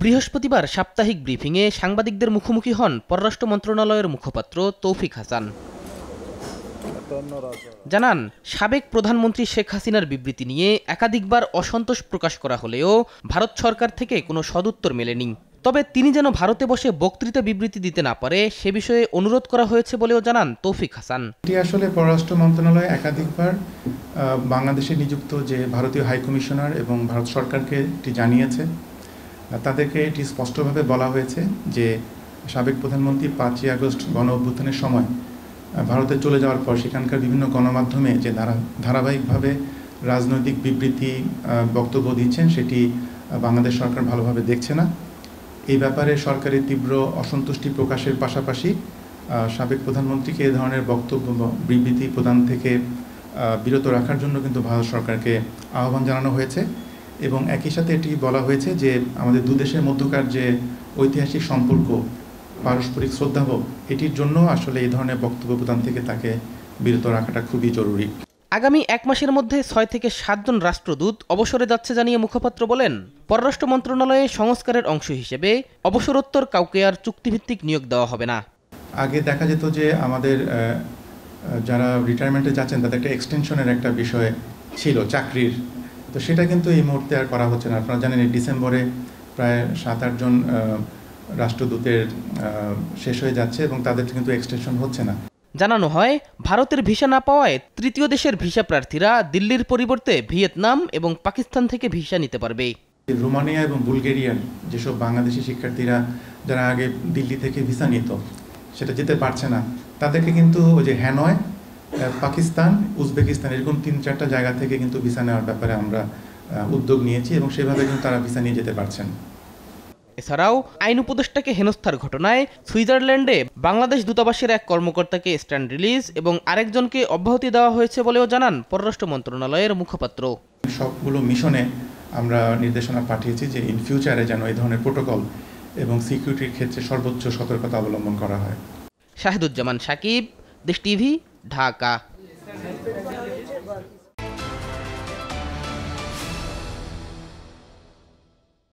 বৃহস্পতিবার সাপ্তাহিক ব্রিফিংয়ে সাংবাদিকদের মুখোমুখি হন পররাষ্ট্র মন্ত্রণালয়ের মুখপাত্র তৌফিক হাসান। জানান, সাবেক প্রধানমন্ত্রী শেখ হাসিনার বিবৃতি নিয়ে একাধিকবার অসন্তোষ প্রকাশ করা হলেও ভারত সরকার থেকে কোনো সদুত্তর মেলেনি। তবে তিনি যেন ভারতে বসে বক্তৃতা বিবৃতি দিতে না পারে সে বিষয়ে অনুরোধ করা হয়েছে বলেও জানান তৌফিক হাসান। এটি আসলে পররাষ্ট্র মন্ত্রণালয় একাধিকবার বাংলাদেশে নিযুক্ত যে ভারতীয় হাইকমিশনার এবং ভারত সরকারকে এটি জানিয়েছে। তাদেরকে এটি স্পষ্টভাবে বলা হয়েছে যে সাবেক প্রধানমন্ত্রী 5ই আগস্ট গণ অভ্যুত্থানের সময় ভারতে চলে যাওয়ার পর সেখানকার বিভিন্ন গণমাধ্যমে যে ধারাবাহিকভাবে রাজনৈতিক বিবৃতি বক্তব্য দিচ্ছেন সেটি বাংলাদেশ সরকার ভালোভাবে দেখছে না। এই ব্যাপারে সরকারের তীব্র অসন্তুষ্টি প্রকাশের পাশাপাশি সাবেক প্রধানমন্ত্রীকে এ ধরনের বক্তব্য বিবৃতি প্রদান থেকে বিরত রাখার জন্য কিন্তু ভারত সরকারকে আহ্বান জানানো হয়েছে এবং একই সাথে এটি বলা হয়েছে যে আমাদের দুদেশের মধ্যকার যে ঐতিহাসিক সম্পর্ক, পারস্পরিক শ্রদ্ধাবোধ, এটির জন্য আসলে এই ধরনের বক্তব্য প্রদান থেকে তাকে বিরত রাখাটা খুবই জরুরি। আগামী 1 মাসের মধ্যে 6 থেকে 7 জন রাষ্ট্রদূত অবসরে যাচ্ছে জানিয়ে মুখপাত্র বলেন, পররাষ্ট্র মন্ত্রণালয়ে সংস্কারের অংশ হিসেবে অবসরোত্তর কাউকে আর চুক্তিভিত্তিক নিয়োগ দেওয়া হবে না। আগে দেখা যেত যে আমাদের যারা রিটায়ারমেন্টে যাচ্ছেন তাদের একটা এক্সটেনশনের একটা বিষয় ছিল চাকরির, তো সেটা কিন্তু এই মুহূর্তে আর করা হচ্ছে না। আপনারা জানেন ডিসেম্বরে প্রায় 7-8 জন রাষ্ট্রদূতের শেষ হয়ে যাচ্ছে এবং তাদের কিন্তু এক্সটেনশন হচ্ছে না। জানানো হয়, ভারতের ভিসা না পাওয়ায় তৃতীয় দেশের ভিসা প্রার্থীরা দিল্লির পরিবর্তে ভিয়েতনাম এবং পাকিস্তান থেকে ভিসা নিতে পারবে। রোমানিয়া এবং বুলগেরিয়ার যেসব বাংলাদেশি শিক্ষার্থীরা যারা আগে দিল্লি থেকে ভিসা নিত সেটা যেতে পারছে না, তাদেরকে কিন্তু ওই যে হ্যানয়, পাকিস্তান, উজবেকিস্তান এরকম 3-4টা জায়গা থেকে কিন্তু ভিসা নেওয়ার ব্যাপারে আমরা উদ্যোগ নিয়েছি এবং সেভাবে কিন্তু তারা ভিসা নিয়ে যেতে পারছেন। এছাড়াও আইন উপদেষ্টাকে হেনস্থার ঘটনায় সুইজারল্যান্ডে বাংলাদেশ দূতাবাসের এক কর্মকর্তাকে স্ট্যান্ড রিলিজ এবং আরেকজনকে অব্যাহতি দেওয়া হয়েছে বলেও জানান পররাষ্ট্র মন্ত্রণালয়ের মুখপাত্র। সবগুলো মিশনে আমরা নির্দেশনা পাঠিয়েছি যে ইন ফিউচারে যেন এই ধরনের প্রোটোকল এবং সিকিউরিটির ক্ষেত্রে সর্বোচ্চ সতর্কতা অবলম্বন করা হয়। শাহিদুজ্জামান সাকিব, দেশ টিভি, ঢাকা।